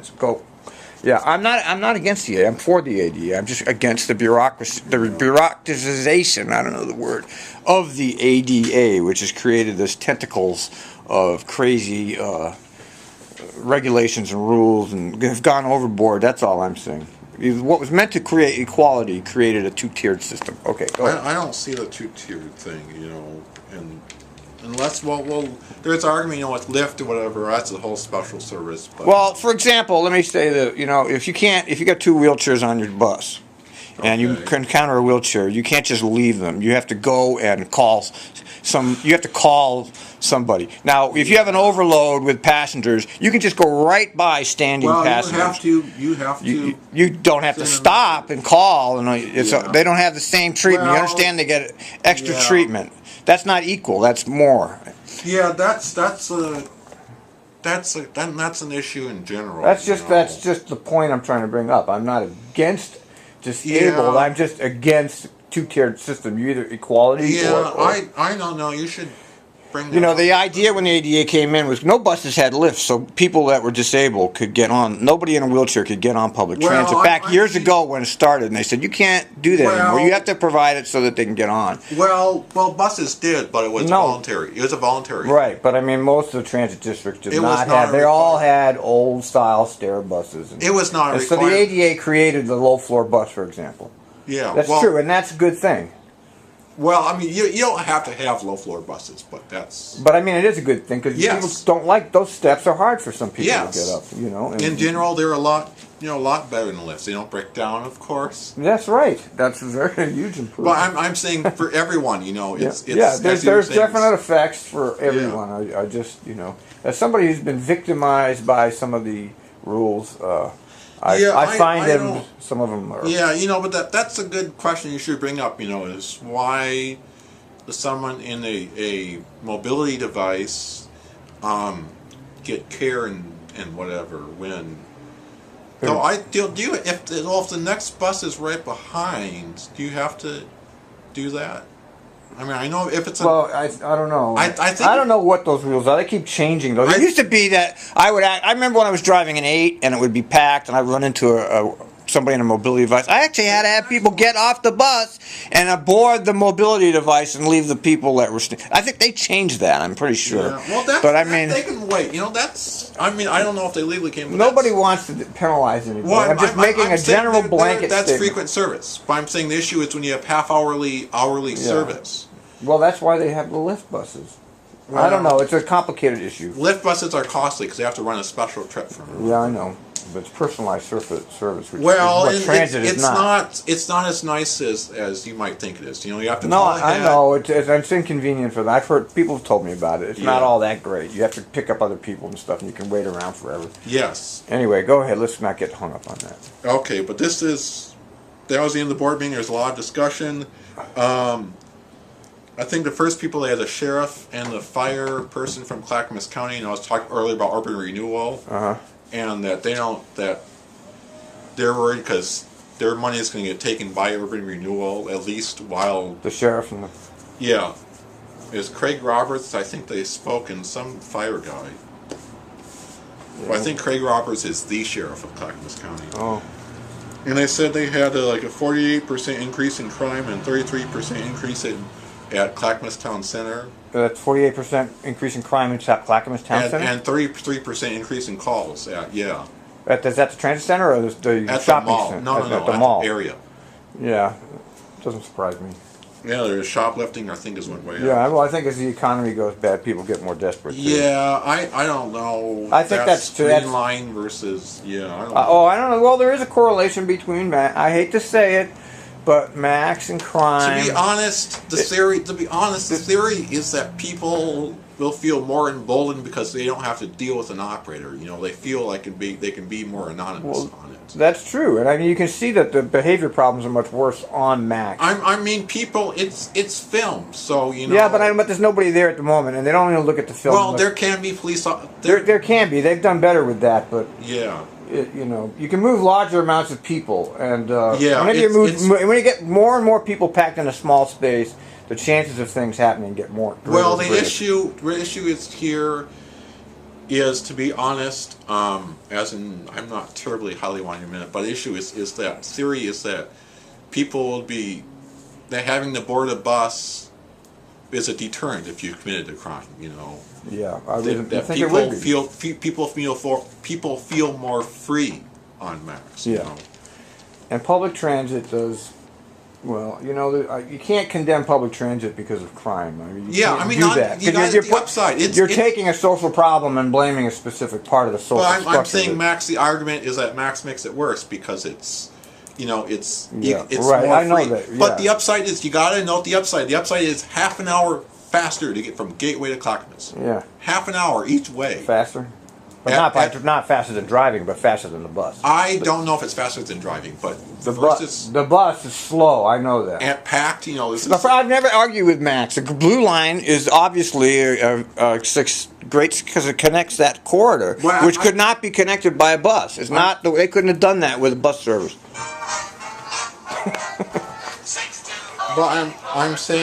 minutes. Go. Yeah, I'm not against the ADA. I'm for the ADA. I'm just against the bureaucratization, I don't know the word, of the ADA, which has created this tentacles of crazy regulations and rules and have gone overboard. That's all I'm saying. What was meant to create equality created a two-tiered system. Okay, go ahead. I don't see the two-tiered thing, and unless, there's argument, with Lyft or whatever, that's a whole special service. But. Well, for example, let me say that, if you got two wheelchairs on your bus, and you encounter a wheelchair, you can't just leave them. You have to go and call somebody. Now, if you have an overload with passengers, you can just go right by standing passengers. You have to. You don't have to stop and call, and they don't have the same treatment. You understand? They get extra treatment. That's not equal. That's more. Yeah, that's an issue in general. That's just the point I'm trying to bring up. I'm not against disabled. I'm just against two-tiered system. You either equality or I don't know. You should bring the idea when the ADA came in was no buses had lifts, so people that were disabled could get on. Nobody in a wheelchair could get on public transit. Back years ago when it started, and they said you can't do that anymore. You have to provide it so that they can get on. Well, buses did, but it was voluntary. It was a voluntary. Right, but I mean, most of the transit districts did not have. They all had old-style stair buses. It was not a requirement. So the ADA created the low-floor bus, for example. Yeah, that's true, and that's a good thing. Well, I mean, you don't have to have low-floor buses, but that's... But, I mean, it is a good thing, because people don't like... Those steps are hard for some people to get up, In general, they're a lot better than lifts. They don't break down, of course. That's right. That's a very huge improvement. But I'm saying for everyone, it's there's definite effects for everyone. I just, as somebody who's been victimized by some of the rules... I find some of them are... Yeah, but that's a good question you should bring up, is why does someone in a mobility device get care and whatever when... So if the next bus is right behind, do you have to do that? I mean, I know if it's I don't know. I think I don't know what those rules are. They keep changing those. It used to be that I remember when I was driving an 8 and it would be packed and I'd run into somebody in a mobility device. I actually had to have people get off the bus and aboard the mobility device and leave the people that were... I think they changed that, I'm pretty sure. Yeah. Well, they can wait. I don't know if they legally came... Nobody wants to penalize anybody. Well, I'm just making a general blanket That's statement. frequent service. But I'm saying the issue is when you have hourly service. Well, that's why they have the Lyft buses. Well, I don't know. It's a complicated issue. Lyft buses are costly because they have to run a special trip for them. Yeah, I know. But it's personalized service, which is what transit is not. It's not as nice as you might think it is. You have to. No, I know. It's inconvenient for them. I've heard people have told me about it. It's not all that great. You have to pick up other people and stuff, and you can wait around forever. Yes. Anyway, go ahead. Let's not get hung up on that. Okay, but that was the end of the board meeting. There's a lot of discussion. I think the first people, they had the sheriff and the fire person from Clackamas County, and I was talking earlier about urban renewal, and that they're worried because their money is going to get taken by urban renewal, at least while... The sheriff and the... Yeah. Is Craig Roberts, I think they spoke, and some fire guy. Yeah. Well, I think Craig Roberts is the sheriff of Clackamas County. Oh. And they said they had a 48% increase in crime and 33% increase at Clackamas Town Center. That's 48% increase in crime in Clackamas Town Center? And 33% increase in calls. Is that the transit center or the shopping center? No, at the mall area. Yeah, doesn't surprise me. Yeah, there's shoplifting, I think, is one way. Yeah, well, I think as the economy goes bad, people get more desperate. Too. Yeah, I don't know. I think that's streamline versus I don't know. I don't know. Well, there is a correlation between I hate to say it, but Max and crime. To be honest, the theory is that people will feel more emboldened because they don't have to deal with an operator. They feel like they can be more anonymous on it. That's true, and I mean you can see that the behavior problems are much worse on Max. I mean, people, it's filmed, so Yeah, but there's nobody there at the moment, and they don't even look at the film. Well, there can be police. There can be. They've done better with that, but yeah. You can move larger amounts of people, and when you get more and more people packed in a small space, the chances of things happening get more. Well, the issue is here. is, to be honest, as in, I'm not terribly highly monumental, but the issue is that theory is that people will be, that having to board a bus is a deterrent if you committed a crime, you know. Yeah, I That think it would be. people feel more free on Max. You Yeah. know? And public transit does, well, you know, you can't condemn public transit because of crime. I mean, you can't do that. you got the upside. You're taking a social problem and blaming a specific part of the social structure. But I'm saying Max. The argument is that Max makes it worse because it's, you know, it's Yeah, it's right. more I know free. that, yeah. But the upside is, you got to note the upside. The upside is half an hour faster to get from Gateway to Clackamas. Yeah. Half an hour each way. Faster? But not faster than driving, but faster than the bus. I don't know if it's faster than driving, but The bus is slow, I know that. and packed, you know. I've never argued with Max. The Blue Line is obviously great because it connects that corridor, Well, which could not be connected by a bus. It's not. They couldn't have done that with a bus service. But I'm saying.